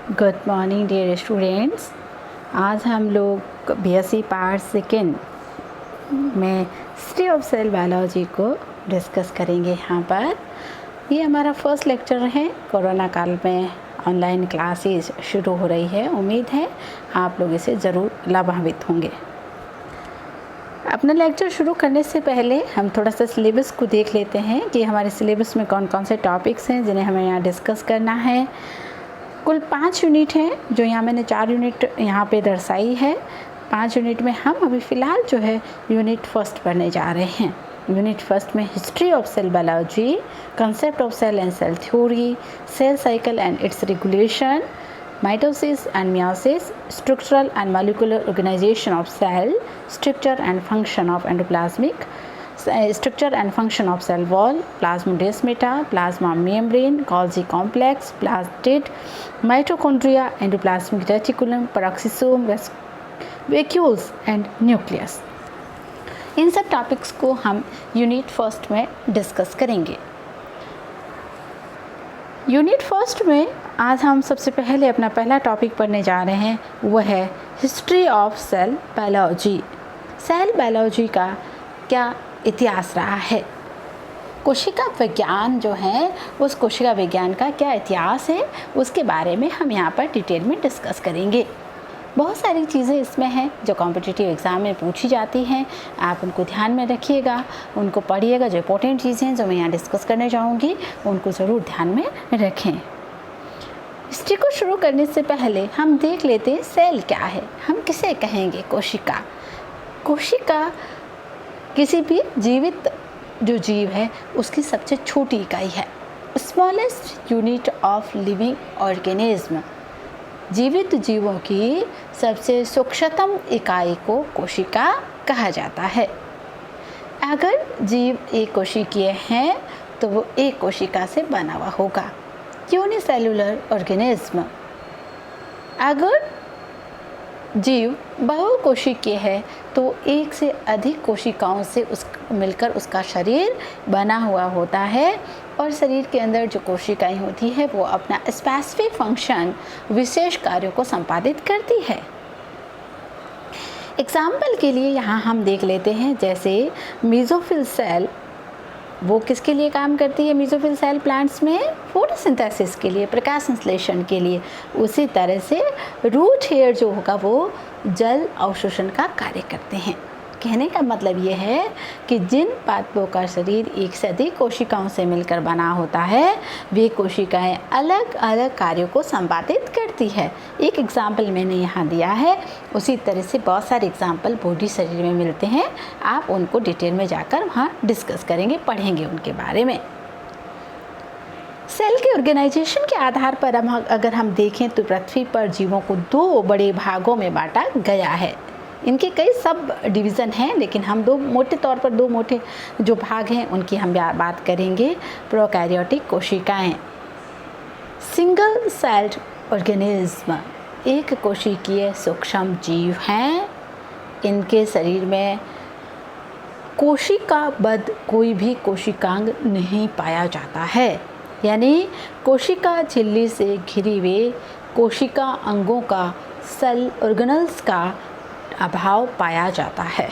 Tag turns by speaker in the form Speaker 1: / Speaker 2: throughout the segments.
Speaker 1: Good morning dear students. आज हम लोग बीएससी पार्ट सेकेंड में हिस्ट्री ऑफ सेल बायोलॉजी को डिस्कस करेंगे। यहाँ पर ये हमारा फर्स्ट लेक्चर है। कोरोना काल में ऑनलाइन क्लासेस शुरू हो रही है। उम्मीद है आप लोग इसे ज़रूर लाभान्वित होंगे। अपना लेक्चर शुरू करने से पहले हम थोड़ा सा सिलेबस को देख लेते हैं कि हमारे सिलेबस में कौन कौन से टॉपिक्स हैं जिन्हें हमें यहाँ डिस्कस करना है। कुल 5 यूनिट हैं, जो यहाँ मैंने 4 यूनिट यहाँ पे दर्शाई है। 5 यूनिट में हम अभी फ़िलहाल जो है यूनिट फर्स्ट पढ़ने जा रहे हैं। यूनिट फर्स्ट में history of cell biology, concept of cell and cell theory, cell cycle and its regulation, mitosis and meiosis, structural and molecular organisation of cell, structure and function of endoplasmic, structure and function of cell wall, plasmodesmata, plasma membrane, Golgi complex, plastid, mitochondria, endoplasmic reticulum, peroxisome, vacuoles and nucleus। इन सब topics को हम unit first में discuss करेंगे। Unit first में आज हम सबसे पहले अपना पहला टॉपिक पढ़ने जा रहे हैं, वह है history of cell biology. Cell biology का क्या इतिहास रहा है, कोशिका विज्ञान जो है उस कोशिका विज्ञान का क्या इतिहास है, उसके बारे में हम यहाँ पर डिटेल में डिस्कस करेंगे। बहुत सारी चीज़ें इसमें हैं जो कॉम्पिटिटिव एग्ज़ाम में पूछी जाती हैं। आप उनको ध्यान में रखिएगा, उनको पढ़िएगा। जो इंपॉर्टेंट चीज़ें जो मैं यहाँ डिस्कस करने जाऊँगी उनको ज़रूर ध्यान में रखें। हिस्ट्री को शुरू करने से पहले हम देख लेते हैं सेल क्या है, हम किसे कहेंगे कोशिका। कोशिका किसी भी जीवित जो जीव है उसकी सबसे छोटी इकाई है, smallest unit of living organism. जीवित जीवों की सबसे सूक्ष्मतम इकाई को कोशिका कहा जाता है। अगर जीव एक कोशिकीय हैं तो वो एक कोशिका से बना हुआ होगा, यूनिसेलुलर ऑर्गेनिज्म। अगर जीव बहुकोशिकीय है तो एक से अधिक कोशिकाओं से मिलकर उसका शरीर बना हुआ होता है, और शरीर के अंदर जो कोशिकाएं होती है वो अपना स्पेसिफिक फंक्शन, विशेष कार्यों को संपादित करती है। एग्जाम्पल के लिए यहाँ हम देख लेते हैं, जैसे मेसोफिल सेल, वो किसके लिए काम करती है? मेसोफिल सेल प्लांट्स में फोटोसिंथेसिस के लिए, प्रकाश संश्लेषण के लिए। उसी तरह से रूट हेयर जो होगा वो जल अवशोषण का कार्य करते हैं। कहने का मतलब ये है कि जिन पादपों का शरीर एक से अधिक कोशिकाओं से मिलकर बना होता है, वे कोशिकाएं अलग अलग कार्यों को संपादित करती है। एक एग्जाम्पल मैंने यहाँ दिया है, उसी तरह से बहुत सारे एग्जाम्पल बॉडी शरीर में मिलते हैं। आप उनको डिटेल में जाकर वहाँ डिस्कस करेंगे, पढ़ेंगे उनके बारे में। सेल के ऑर्गेनाइजेशन के आधार पर अगर हम देखें तो पृथ्वी पर जीवों को 2 बड़े भागों में बांटा गया है। इनके कई सब डिवीज़न हैं, लेकिन हम मोटे तौर पर 2 मोटे जो भाग हैं उनकी हम बात करेंगे। प्रोकैरियोटिक कोशिकाएं, सिंगल सेल्ड ऑर्गेनिज्म, एक कोशिकीय सूक्ष्म जीव हैं। इनके शरीर में कोशिकाबद्ध कोई भी कोशिकांग नहीं पाया जाता है, यानी कोशिका झिल्ली से घिरी हुए कोशिका अंगों का, सेल ऑर्गेनल्स का अभाव पाया जाता है।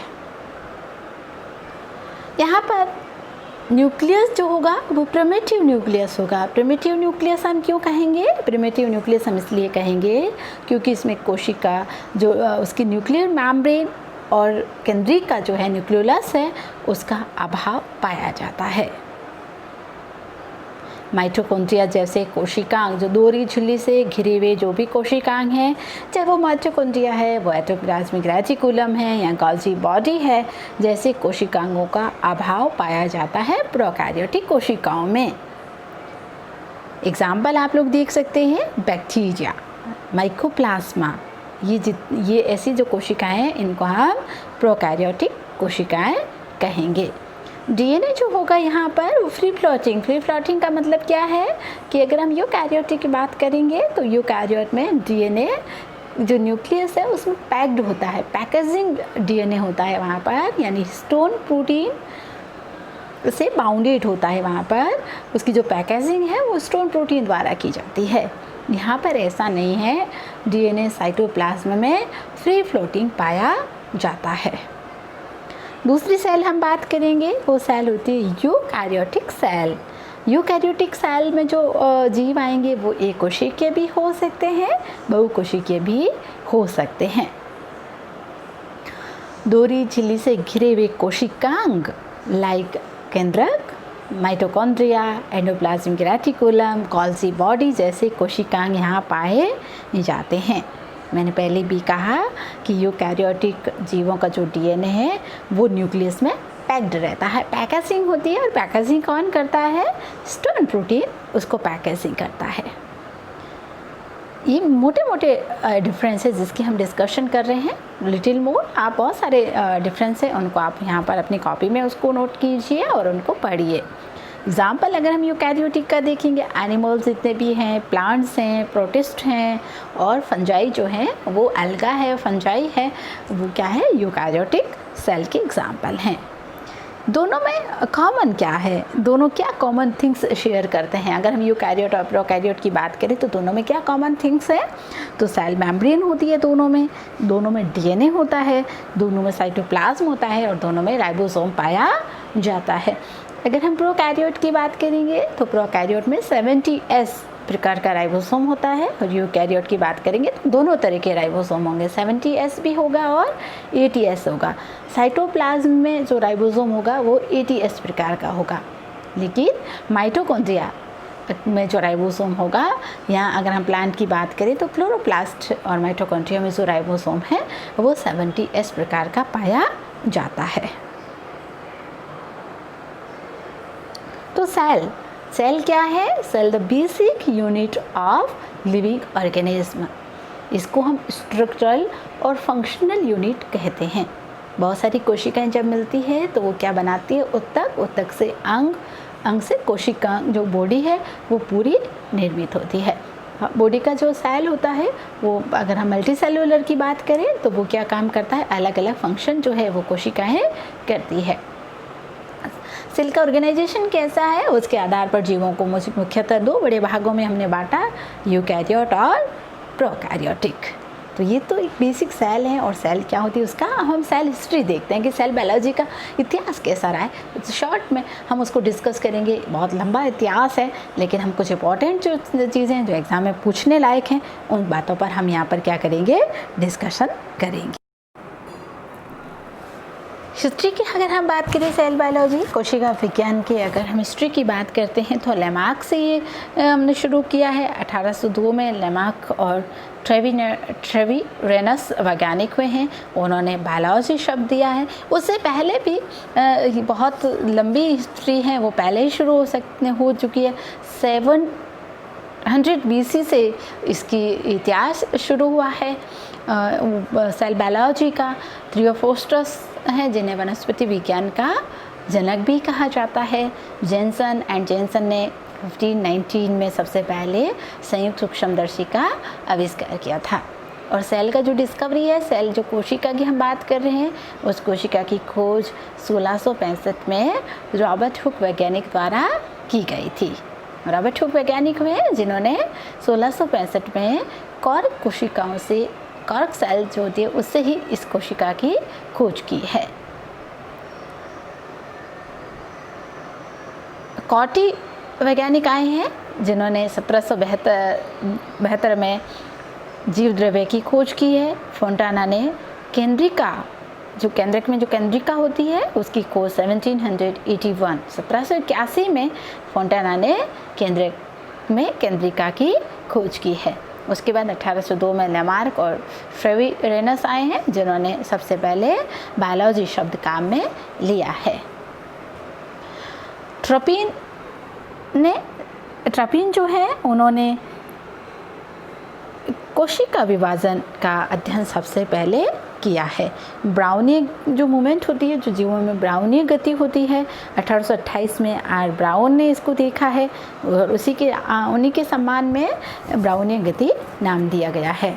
Speaker 1: यहाँ पर न्यूक्लियस जो होगा वो प्रिमिटिव न्यूक्लियस होगा। प्रिमिटिव न्यूक्लियस हम क्यों कहेंगे? प्रिमिटिव न्यूक्लियस हम इसलिए कहेंगे क्योंकि इसमें कोशिका जो उसकी न्यूक्लियर मेम्ब्रेन और केंद्रीय का जो है न्यूक्लियोलस है उसका अभाव पाया जाता है। माइटोकॉन्ड्रिया जैसे कोशिकांग जो दोहरी झिल्ली से घिरे हुए जो भी कोशिकांग हैं, चाहे वो माइटोकॉन्ड्रिया है, वो एंडोप्लाज्मिक रेटिकुलम है या गोल्जी बॉडी है, जैसे कोशिकांगों का अभाव पाया जाता है प्रोकैरियोटिक कोशिकाओं में। एग्जाम्पल आप लोग देख सकते हैं, बैक्टीरिया, माइकोप्लाज्मा, ये ऐसी जो कोशिकाएं हैं इनको हम प्रोकैरियोटिक कोशिकाएं कहेंगे। डीएनए जो होगा यहाँ पर वो फ्री फ्लोटिंग का मतलब क्या है कि अगर हम यूकैरियोट की बात करेंगे तो यूकैरियोट में डीएनए जो न्यूक्लियस है उसमें पैक्ड होता है, पैकेजिंग डीएनए होता है वहाँ पर, यानी हिस्टोन प्रोटीन से बाउंडेड होता है। वहाँ पर उसकी जो पैकेजिंग है वो हिस्टोन प्रोटीन द्वारा की जाती है। यहाँ पर ऐसा नहीं है, डीएनए साइटोप्लाज्म में फ्री फ्लोटिंग पाया जाता है। दूसरी सेल हम बात करेंगे, वो सेल होती है यूकैरियोटिक सेल। यूकैरियोटिक सेल में जो जीव आएंगे वो एक कोशिकीय भी हो सकते हैं, बहुकोशिकीय भी हो सकते हैं। दोहरी झिल्ली से घिरे हुए कोशिकांग लाइक केंद्रक, mitochondria, endoplasmic reticulum, Golgi body जैसे कोशिकांग यहाँ पाए जाते हैं। मैंने पहले भी कहा कि यूकैरियोटिक जीवों का जो डीएनए है वो न्यूक्लियस में पैक्ड रहता है, पैकेजिंग होती है, और पैकेजिंग कौन करता है? हिस्टोन प्रोटीन उसको पैकेजिंग करता है। ये मोटे मोटे डिफरेंसेस जिसकी हम डिस्कशन कर रहे हैं, लिटिल मोर। आप बहुत सारे डिफरेंस हैं, उनको आप यहाँ पर अपनी कॉपी में उसको नोट कीजिए और उनको पढ़िए। एग्जाम्पल अगर हम यूकैरियोटिक का देखेंगे, एनिमल्स जितने भी हैं, प्लांट्स हैं, प्रोटिस्ट हैं, और फंजाई जो हैं वो अलगा है, फंजाई है, वो क्या है? यूकैरियोटिक सेल के एग्जाम्पल हैं। दोनों में कॉमन क्या है? दोनों क्या कॉमन थिंग्स शेयर करते हैं? अगर हम यूकैरियोट और प्रोकैरियोट की बात करें तो दोनों में क्या कॉमन थिंग्स है? तो सेल मेम्ब्रेन होती है दोनों में डीएनए होता है, दोनों में साइटोप्लाज्म होता है, और दोनों में राइबोसोम पाया जाता है। अगर हम प्रोकैरियोट की बात करेंगे तो प्रोकैरियोट में 70S प्रकार का राइबोसोम होता है, और यूकैरियोट की बात करेंगे तो दोनों तरह के राइबोसोम होंगे, 70S भी होगा और 80S होगा। साइटोप्लाज्म में जो राइबोसोम होगा वो 80S प्रकार का होगा, लेकिन माइटोकॉन्ड्रिया में जो राइबोसोम होगा, यहाँ अगर हम प्लांट की बात करें तो क्लोरोप्लास्ट और माइटोकॉन्ड्रिया में जो राइबोसोम है वो 70S प्रकार का पाया जाता है। तो सेल क्या है? Cell the basic unit of living organism. इसको हम स्ट्रक्चरल और फंक्शनल यूनिट कहते हैं। बहुत सारी कोशिकाएं जब मिलती है तो वो क्या बनाती है? उत्तक से अंग से कोशिका जो बॉडी है वो पूरी निर्मित होती है। बॉडी का जो सेल होता है वो, अगर हम मल्टी सेलुलर की बात करें तो वो क्या काम करता है? अलग अलग फंक्शन जो है वो कोशिकाएं करती है। सेल का ऑर्गेनाइजेशन कैसा है उसके आधार पर जीवों को मुख्यतः दो बड़े भागों में हमने बांटा, यूकैरियोट और प्रोकैरियोटिक। तो ये तो एक बेसिक सेल है, और सेल क्या होती है उसका हम सेल हिस्ट्री देखते हैं कि सेल बायोलॉजी का इतिहास कैसा रहा है। शॉर्ट में हम उसको डिस्कस करेंगे, बहुत लंबा इतिहास है, लेकिन हम कुछ इंपॉर्टेंट जो चीज़ें हैं जो एग्ज़ाम में पूछने लायक हैं उन बातों पर हम यहाँ पर क्या करेंगे? डिस्कशन करेंगे। हिस्ट्री की अगर हम बात करें सेल बायोलॉजी, कोशिका विज्ञान की अगर हम हिस्ट्री की बात करते हैं तो लेमार्क से ये हमने शुरू किया है। 1802 में लेमार्क और ट्रेविरेनस वैज्ञानिक हुए हैं, उन्होंने बायोलॉजी शब्द दिया है। उससे पहले भी बहुत लंबी हिस्ट्री है, वो पहले ही शुरू हो चुकी है। 700 BC से इसकी इतिहास शुरू हुआ है सेल बायोलॉजी का। थियोफ्रास्टस हैं जिन्हें वनस्पति विज्ञान का जनक भी कहा जाता है। जेनसन ने 1519 में सबसे पहले संयुक्त सूक्ष्मदर्शी का आविष्कार किया था। और सेल का जो डिस्कवरी है, सेल जो कोशिका की हम बात कर रहे हैं, उस कोशिका की खोज 1665 में रॉबर्ट हुक वैज्ञानिक द्वारा की गई थी। रॉबर्ट हुक वैज्ञानिक हुए जिन्होंने 1665 में कॉर्क कोशिकाओं से, कॉर्क सेल जो होती है उससे ही इस कोशिका की खोज की है। कॉटी वैज्ञानिक आए हैं जिन्होंने 1772 में जीव द्रव्य की खोज की है। फोंटाना ने केंद्रिका, जो केंद्रक में जो केंद्रिका होती है उसकी खोज 1781 में फोंटाना ने केंद्रक में केंद्रिका की खोज की है। उसके बाद 1802 में लेमार्क और ट्रेविरेनस आए हैं जिन्होंने सबसे पहले बायोलॉजी शब्द काम में लिया है। ट्रपिन जो है उन्होंने कोशिका विभाजन का अध्ययन सबसे पहले किया है। ब्राउनिंग जो मूवमेंट होती है, जो जीवों में ब्राउनिंग गति होती है, 1828 में आर ब्राउन ने इसको देखा है और उन्हीं के सम्मान में ब्राउनिंग गति नाम दिया गया है।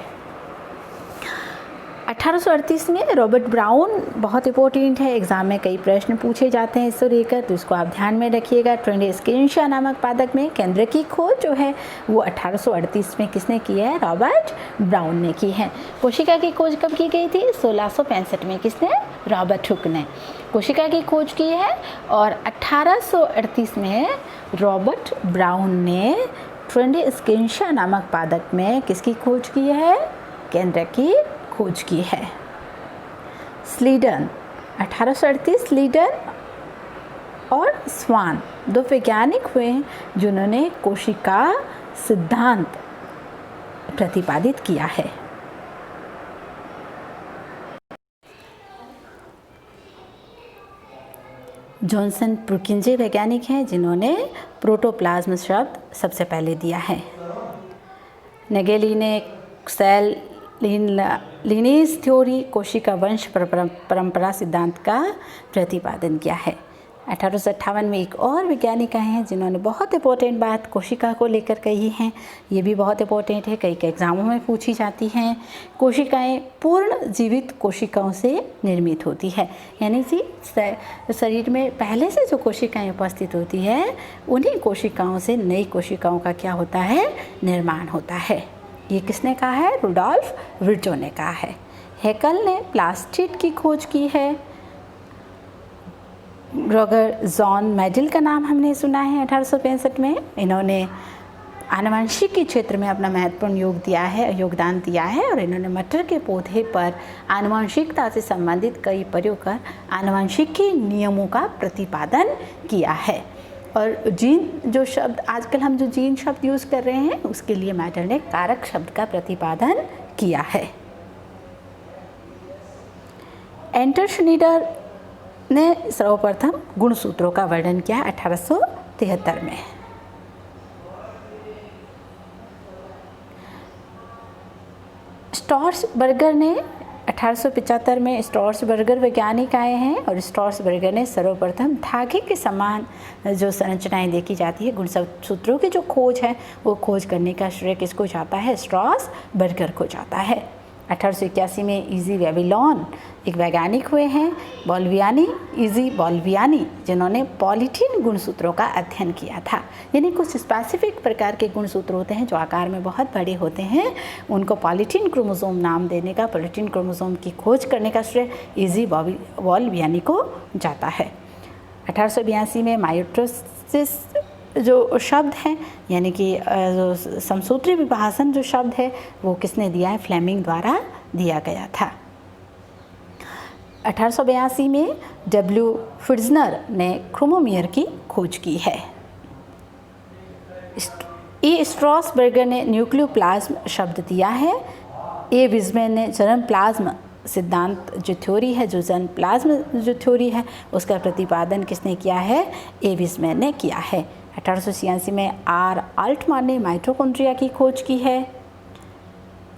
Speaker 1: 1838 में रॉबर्ट ब्राउन बहुत इंपॉर्टेंट है, एग्जाम में कई प्रश्न पूछे जाते हैं इसको लेकर, तो इसको आप ध्यान में रखिएगा। ट्रेंडिस्केंशिया नामक पादप में केंद्र की खोज जो है वो 1838 में किसने की है? रॉबर्ट ब्राउन ने की है। कोशिका की खोज कब की गई थी? 1665 में। किसने? रॉबर्ट हुक ने कोशिका की खोज की है। और 1838 में रॉबर्ट ब्राउन ने ट्रेंडिस्केंशिया नामक पादप में किसकी खोज की है? केंद्र की खोज की है। स्लीडन 1838, स्लीडन और स्वान दो वैज्ञानिक हुए जिन्होंने कोशिका सिद्धांत प्रतिपादित किया है। जॉनसन पुरकिंजे वैज्ञानिक हैं जिन्होंने प्रोटोप्लाज्म शब्द सबसे पहले दिया है। नेगेली ने सेल लीनेज थ्योरी, कोशिका वंश परंपरा सिद्धांत का प्रतिपादन किया है। 1858 में एक और वैज्ञानिक आए हैं जिन्होंने बहुत इंपॉर्टेंट बात कोशिका को लेकर कही है। ये भी बहुत इंपॉर्टेंट है, कई एग्जामों में पूछी जाती हैं। कोशिकाएं पूर्ण जीवित कोशिकाओं से निर्मित होती है, यानी कि शरीर में पहले से जो कोशिकाएं उपस्थित होती है उन्हीं कोशिकाओं से नई कोशिकाओं का क्या होता है? निर्माण होता है। ये किसने कहा है? रुडोल्फ विर्चो ने कहा है। हैकल ने प्लास्टिड की खोज की है। रोगर जॉन मेडल का नाम हमने सुना है 1865 में। इन्होंने आनुवंशिक के क्षेत्र में अपना महत्वपूर्ण योगदान दिया है और इन्होंने मटर के पौधे पर आनुवंशिकता से संबंधित कई प्रयोग कर आनुवंशिक के नियमों का प्रतिपादन किया है। और जीन जो शब्द आजकल हम जो जीन शब्द यूज़ कर रहे हैं उसके लिए मेडल ने कारक शब्द का प्रतिपादन किया है। एंटर श्नीडर ने सर्वप्रथम गुणसूत्रों का वर्णन किया 1873 में। स्ट्रॉसबर्गर ने 1875 में स्ट्रॉसबर्गर वैज्ञानिक आए हैं और स्ट्रॉसबर्गर ने सर्वप्रथम धागे के समान जो संरचनाएं देखी जाती है गुणसूत्रों की जो खोज है वो खोज करने का श्रेय किसको जाता है? स्ट्रॉसबर्गर को जाता है। 1881 में इजी बेबीलोन एक वैज्ञानिक हुए हैं, इजी बोल्वियानी, जिन्होंने पॉलीथीन गुणसूत्रों का अध्ययन किया था। यानी कुछ स्पेसिफिक प्रकार के गुणसूत्र होते हैं जो आकार में बहुत बड़े होते हैं, उनको पॉलीथीन क्रोमोसोम नाम देने का, पॉलीथीन क्रोमोसोम की खोज करने का श्रेय इजी बोल्वियानी को जाता है। 1882 में मायोटोसिस जो शब्द है यानी कि जो समसूत्री विभाजन जो शब्द है वो किसने दिया है? फ्लेमिंग द्वारा दिया गया था। 1882 में डब्ल्यू फिट्जनर ने क्रोमोमीर की खोज की है। ए स्ट्रॉसबर्गर ने न्यूक्लियोप्लाज्म शब्द दिया है। ए विज़मैन ने जर्म प्लाज्म सिद्धांत जो थ्योरी है, जो जर्म प्लाज्म जो थ्योरी है उसका प्रतिपादन किसने किया है? ए विज़मैन ने किया है। 1886 में आर अल्टमैन ने माइटोकॉन्ड्रिया की खोज की है।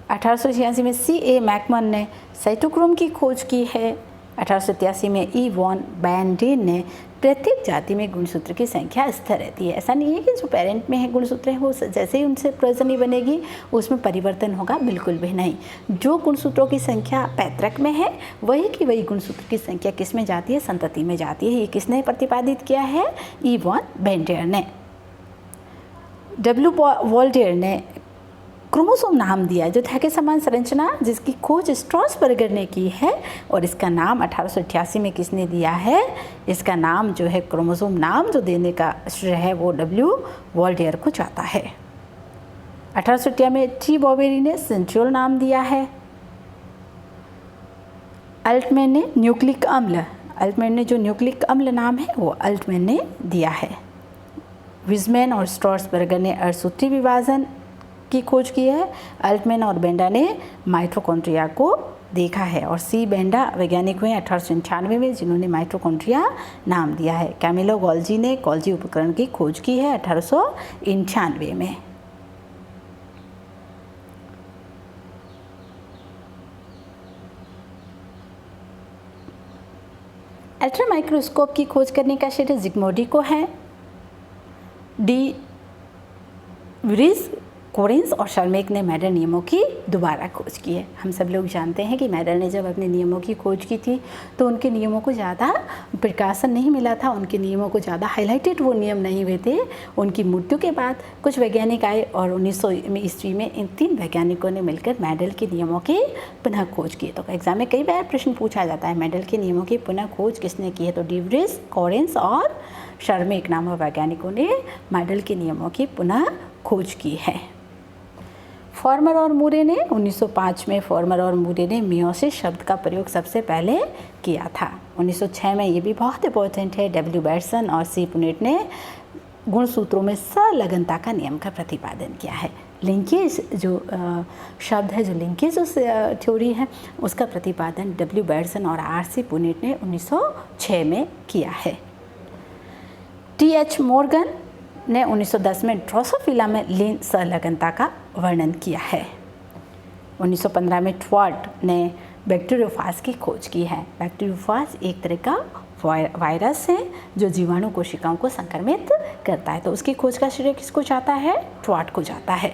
Speaker 1: 1886 में C.A. मैकमन ने साइटोक्रोम की खोज की है। 1883 में ई वॉन बैंडेन ने प्रत्येक जाति में गुणसूत्र की संख्या स्थिर रहती है। ऐसा नहीं है कि जो पेरेंट में है गुणसूत्र है वो जैसे ही उनसे प्रजननी बनेगी उसमें परिवर्तन होगा, बिल्कुल भी नहीं। जो गुणसूत्रों की संख्या पैतृक में है वही की वही गुणसूत्र की संख्या किस में जाती है? संतति में जाती है। ये किसने प्रतिपादित किया है? ई वॉन बैंडेन ने। डब्ल्यू वॉल्टेयर ने क्रोमोसोम नाम दिया जो धागे समान संरचना जिसकी खोज स्ट्रॉसबर्गर ने की है और इसका नाम 1888 में किसने दिया है? इसका नाम जो है क्रोमोसोम नाम जो देने का श्रेय है वो डब्ल्यू वॉल्टेयर को जाता है। 1888 में टी बॉवेरी ने सेंट्रियोल नाम दिया है। अल्टमैन ने न्यूक्लिक अम्ल नाम है वो अल्टमैन ने दिया है। विज़मैन और स्ट्रॉसबर्गर ने अर्धसूत्री विभाजन की खोज की है। अल्टमैन और बेंडा ने माइटोकॉन्ड्रिया को देखा है और सी बेंडा वैज्ञानिक हुए 1898 में जिन्होंने माइटोकॉन्ड्रिया नाम दिया है। कैमिलो गोल्जी ने गोल्जी उपकरण की खोज की है 1898 में। अल्ट्रा माइक्रोस्कोप की खोज करने का श्रेय जिग्मोडी को है। डी व्रिज कोरेंस और शर्मेक ने मेडल नियमों की दोबारा खोज की है। हम सब लोग जानते हैं कि मेडल ने जब अपने नियमों की खोज की थी तो उनके नियमों को ज़्यादा प्रकाशन नहीं मिला था, उनके नियमों को ज़्यादा हाईलाइटेड वो नियम नहीं हुए थे। उनकी मृत्यु के बाद कुछ वैज्ञानिक आए और 1900 ईस्वी में इन 3 वैज्ञानिकों ने मिलकर मेडल के नियमों की पुनः खोज की। तो एग्जाम में कई बार प्रश्न पूछा जाता है मेडल के नियमों की पुनः खोज किसने की है, तो डी व्रिस, कोरेंस और शर्मेक नामक वैज्ञानिकों ने मेडल के नियमों की पुनः खोज की है। फॉर्मर और मूरे ने 1905 में फॉर्मर और मूरे ने मियोसिस शब्द का प्रयोग सबसे पहले किया था। 1906 में ये भी बहुत इंपॉर्टेंट है, डब्ल्यू बैटसन और सी पुनेट ने गुणसूत्रों में संलग्नता का नियम का प्रतिपादन किया है। लिंकेज जो शब्द है, जो लिंकेज उस थ्योरी है, उसका प्रतिपादन डब्ल्यू बैटसन और आर सी पुनेट ने 1906 में किया है। टी एच मॉर्गन ने 1910 में ड्रोसोफिला में लीन संलग्नता का वर्णन किया है। 1915 में ट्वार्ट ने बैक्टीरियोफाज की खोज की है। बैक्टीरियोफाज एक तरह का वायरस है जो जीवाणु कोशिकाओं को संक्रमित करता है, तो उसकी खोज का श्रेय किसको जाता है, ट्वार्ट को जाता है।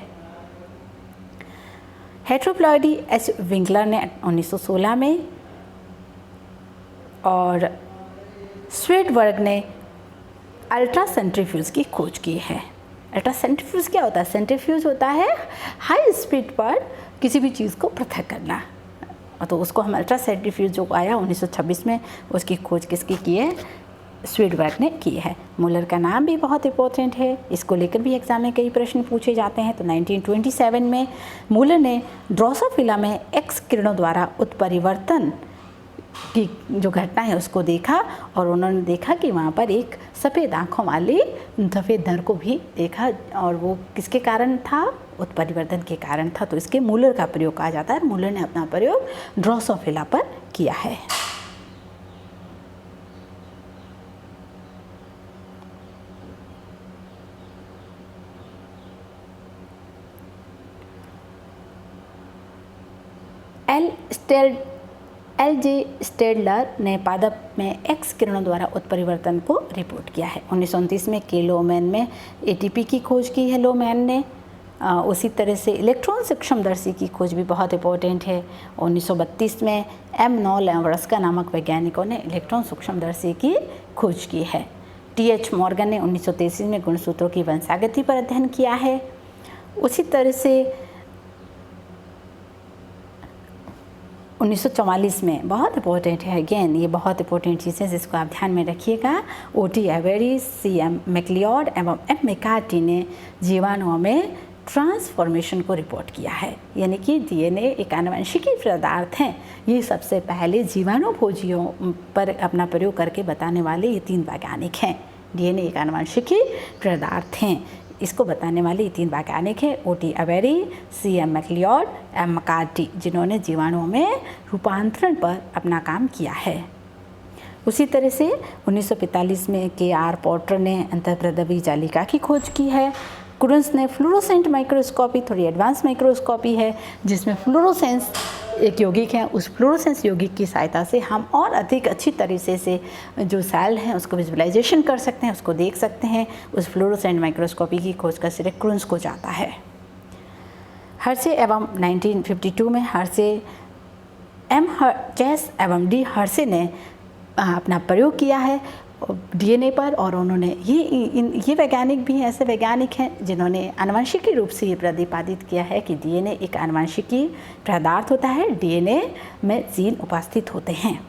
Speaker 1: हेट्रोप्लॉइडी एच विंकलर ने 1916 में और स्वेडबर्ग ने अल्ट्रा सेंट्रीफ्यूज की खोज की है। अल्ट्रा सेंट्रीफ्यूज क्या होता है, सेंट्रीफ्यूज होता है हाई स्पीड पर किसी भी चीज़ को पृथक करना, तो उसको हम अल्ट्रा सेंट्रीफ्यूज जो आया 1926 में, उसकी खोज किसकी की है, स्वेडबर्ग ने की है। मुलर का नाम भी बहुत इंपॉर्टेंट है, इसको लेकर भी एग्जाम में कई प्रश्न पूछे जाते हैं। तो 1927 में मुलर ने ड्रोसोफिला में एक्स किरणों द्वारा उत्परिवर्तन की जो घटना है उसको देखा और उन्होंने देखा कि वहाँ पर एक सफ़ेद आँखों वाली सफ़ेद नर को भी देखा, और वो किसके कारण था, उत्परिवर्तन के कारण था। तो इसके मुलर का प्रयोग कहा जाता है। मुलर ने अपना प्रयोग ड्रोसोफिला पर किया है। एल जे स्टेडलर ने पादप में एक्स किरणों द्वारा उत्परिवर्तन को रिपोर्ट किया है। 1929 में के लोमैन में एटीपी की खोज की है लोमैन ने। उसी तरह से इलेक्ट्रॉन सूक्ष्मदर्शी की खोज भी बहुत इंपॉर्टेंट है। 1932 में एम नॉलवर्स्का नामक वैज्ञानिकों ने इलेक्ट्रॉन सूक्ष्मदर्शी की खोज की है। टी एच मॉर्गन ने 1933 में गुणसूत्रों की वंशागति पर अध्ययन किया है। उसी तरह से 1944 में बहुत इंपॉर्टेंट है, अगेन ये बहुत इंपॉर्टेंट चीज़ है जिसको आप ध्यान में रखिएगा। ओ.टी. Avery, C M. मैक्लियोड एवं एम. मैकार्टी ने जीवाणुओं में ट्रांसफॉर्मेशन को रिपोर्ट किया है, यानी कि डीएनए एक आनुवंशिकी पदार्थ हैं। ये सबसे पहले जीवाणु भोजियों पर अपना प्रयोग करके बताने वाले ये 3 वैज्ञानिक हैं। डीएनए एक आनुवंशिकी पदार्थ हैं, इसको बताने वाले ये 3 वैज्ञानिक हैं, O T. Avery, C M. MacLeod, M. McCarty, जिन्होंने जीवाणुओं में रूपांतरण पर अपना काम किया है। उसी तरह से 1945 में के.आर. पोर्टर ने अंतःप्रदवी जालिका की खोज की है। कुरंस ने फ्लोरोसेंट माइक्रोस्कोपी, थोड़ी एडवांस माइक्रोस्कोपी है जिसमें फ्लोरोसेंस एक यौगिक है, उस फ्लोरोसेंस यौगिक की सहायता से हम और अधिक अच्छी तरीके से जो सेल हैं उसको विजुअलाइजेशन कर सकते हैं, उसको देख सकते हैं। उस फ्लोरोसेंट माइक्रोस्कोपी की खोज का श्रेय कुरंस को जाता है। हर्शे एवं 1952 में हर्शे, एम. चेस एवं डी. हर्शे ने अपना प्रयोग किया है डीएनए पर, और उन्होंने ये वैज्ञानिक भी ऐसे वैज्ञानिक हैं जिन्होंने आनुवंशिकी रूप से ये प्रतिपादित किया है कि डीएनए एक आनुवंशिकी पदार्थ होता है, डीएनए में जीन उपस्थित होते हैं।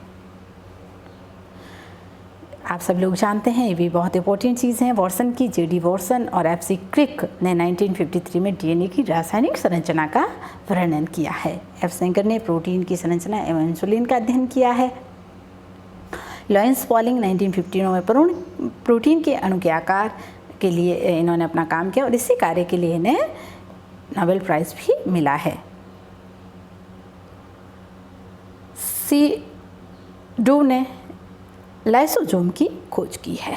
Speaker 1: आप सब लोग जानते हैं, ये भी बहुत इंपॉर्टेंट चीज़ है। वॉटसन की, जे.डी. वॉटसन और एफ.सी. क्रिक ने 1953 में डीएनए की रासायनिक संरचना का वर्णन किया है। एफ. सेंगर ने प्रोटीन की संरचना एवं इंसुलिन का अध्ययन किया है। लॉरेंस पॉलिंग 1959 में प्रोटीन के अणु के आकार के लिए इन्होंने अपना काम किया और इसी कार्य के लिए इन्हें नोबेल प्राइज़ भी मिला है। सी डू ने लाइसोसोम की खोज की है।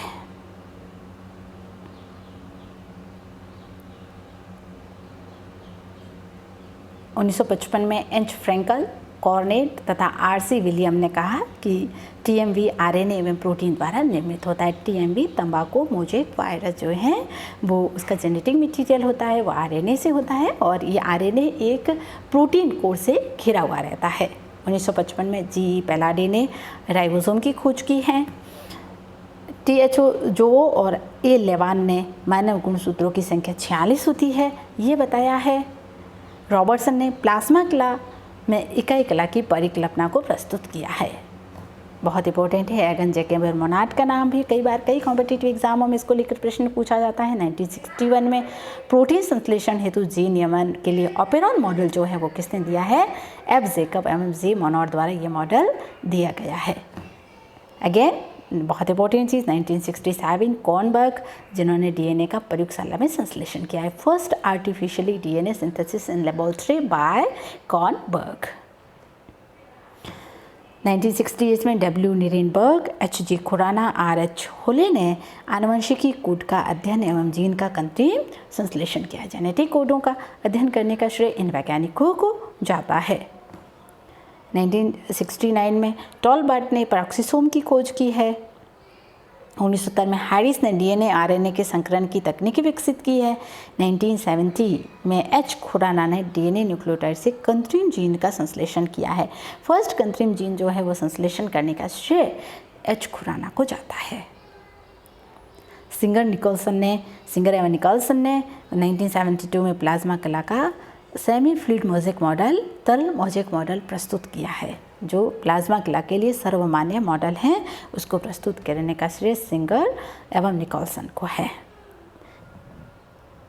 Speaker 1: (1955) में एच. फ्रैंकल कॉर्नेट तथा आरसी विलियम ने कहा कि टीएमवी आरएनए एवं प्रोटीन द्वारा निर्मित होता है। टीएमवी तंबाकू मोजेक वायरस जो है वो उसका जेनेटिक मटेरियल होता है, वो आरएनए से होता है और ये आरएनए एक प्रोटीन कोर से घिरा हुआ रहता है। 1955 में जी पैलाडी ने राइबोसोम की खोज की है। टीएचओ जो और ए लेवान ने मानव गुणसूत्रों की संख्या 46 होती है ये बताया है। रॉबर्टसन ने प्लाज्मा कला में इकाई कला की परिकल्पना को प्रस्तुत किया है। बहुत इंपॉर्टेंट है। एगन जैकब मोनार्ड का नाम भी कई बार कई कॉम्पिटिटिव एग्जामों में इसको लेकर प्रश्न पूछा जाता है। 1961 में प्रोटीन संश्लेषण हेतु जीन नियमन के लिए ओपेरॉन मॉडल जो है वो किसने दिया है? एफ जैकब एवं जी मोनार्ड द्वारा ये मॉडल दिया गया है। अगेन बहुत इंपॉर्टेंट चीज़ 1967 कॉर्नबर्ग जिन्होंने डीएनए का प्रयोगशाला में संश्लेषण किया है। First artificially DNA synthesis in laboratory by Kornberg. 1968 में W Nirenberg, H G Khorana, R H Holley ने आनुवंशिकी कोड का अध्ययन एवं जीन का कृत्रिम संश्लेषण किया। जेनेटिक कोडों का अध्ययन करने का श्रेय इन वैज्ञानिकों को जाता है। 1969 में टॉलबर्ट ने पैरोक्सिसोम की खोज की है। 1970 में हैरिस ने डीएनए आरएनए के संकरण की तकनीक विकसित की है। 1970 में एच खुराना ने डीएनए न्यूक्लियोटाइड से कृत्रिम जीन का संश्लेषण किया है। फर्स्ट कृत्रिम जीन जो है वो संश्लेषण करने का श्रेय एच खुराना को जाता है। सिंगर एवं निकोलसन ने 1972 में प्लाज्मा कला का सेमी फ्लूइड मोज़ेक मॉडल तरल मोज़ेक मॉडल प्रस्तुत किया है, जो प्लाज्मा कला के लिए सर्वमान्य मॉडल है। उसको प्रस्तुत करने का श्रेय सिंगर एवं निकोलसन को है।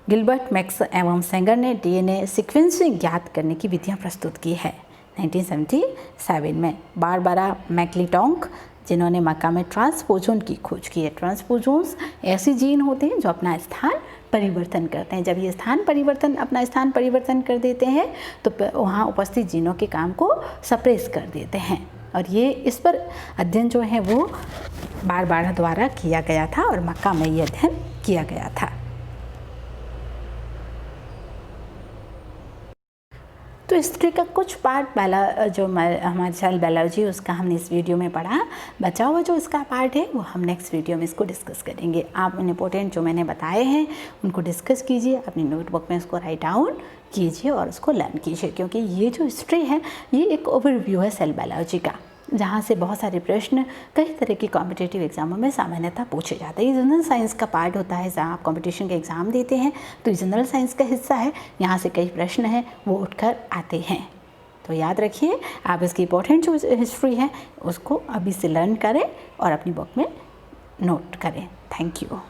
Speaker 1: गिलबर्ट मैक्स एवं सेंगर ने डीएनए सीक्वेंसिंग ज्ञात करने की विधियां प्रस्तुत की है। 1977 में बारबरा मैक्लिटोंक जिन्होंने मक्का में ट्रांसपोजोन की खोज की है। ट्रांसपोजोन्स ऐसे जीन होते हैं जो अपना स्थान परिवर्तन करते हैं। जब ये अपना स्थान परिवर्तन कर देते हैं तो वहाँ उपस्थित जीनों के काम को सप्रेस कर देते हैं और ये इस पर अध्ययन जो है वो बारबरा द्वारा किया गया था और मक्का में ये अध्ययन किया गया था। तो हिस्ट्री का कुछ पार्ट जो हमारी सेल बायोलॉजी उसका हमने इस वीडियो में पढ़ा। बचा हुआ जो इसका पार्ट है वो हम नेक्स्ट वीडियो में इसको डिस्कस करेंगे। आप इंपॉर्टेंट जो मैंने बताए हैं उनको डिस्कस कीजिए, अपनी नोटबुक में उसको राइट डाउन कीजिए और उसको लर्न कीजिए, क्योंकि ये जो हिस्ट्री है ये एक ओवरव्यू है सेल बायोलॉजी का, जहाँ से बहुत सारे प्रश्न कई तरह की कॉम्पिटिटिव एग्जामों में सामान्यतः पूछे जाते हैं। ये जनरल साइंस का पार्ट होता है। जहाँ आप कॉम्पिटिशन के एग्ज़ाम देते हैं तो ये जनरल साइंस का हिस्सा है, यहाँ से कई प्रश्न हैं वो उठकर आते हैं। तो याद रखिए, आप इसकी इंपॉर्टेंट जो हिस्ट्री है उसको अभी से लर्न करें और अपनी बुक में नोट करें। Thank you.